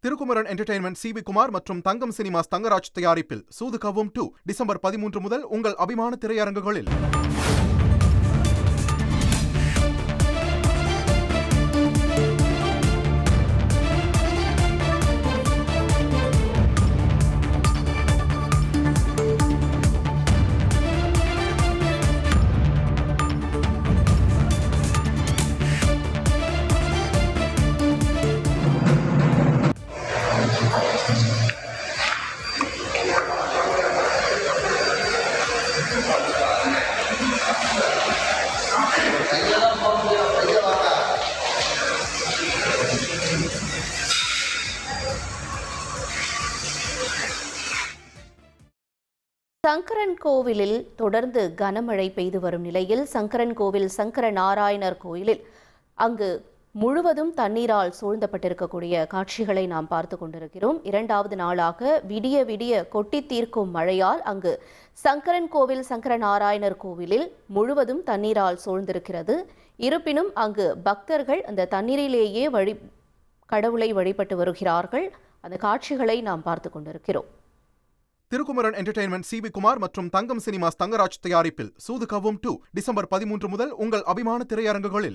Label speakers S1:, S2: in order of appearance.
S1: Thirukumaran entertainment C V Kumar மற்றும் தங்கம் cinemas Thangaraj தயாரிப்பில் சூது கவ்வும் 2 December 13 முதல் உங்கள் அபிமான திரையரங்குகளில்.
S2: சங்கரன் கோவிலில் தொடர்ந்து கனமழை பெய்து வரும் நிலையில் சங்கரன் கோவில் சங்கர நாராயணர் கோயிலில் அங்கு முழுவதும் தண்ணீரால் சூழ்ந்தப்பட்டிருக்கக்கூடிய காட்சிகளை நாம் பார்த்து கொண்டிருக்கிறோம். இரண்டாவது நாளாக விடிய விடிய கொட்டி தீர்க்கும் மழையால் அங்கு சங்கரன் கோவில் சங்கர நாராயணர் கோவிலில் முழுவதும் தண்ணீரால் சூழ்ந்திருக்கிறது. இருப்பினும் அங்கு பக்தர்கள் அந்த தண்ணீரிலேயே கடவுளை வழிபட்டு வருகிறார்கள். அந்த காட்சிகளை நாம் பார்த்து கொண்டிருக்கிறோம்.
S1: Thirukumaran entertainment C V Kumar மற்றும் தங்கம் சினிமாஸ் தங்கராஜ் தயாரிப்பில் சூது கவ்வும் 2 டிசம்பர் 13 முதல் உங்கள் அபிமான திரையரங்குகளில்.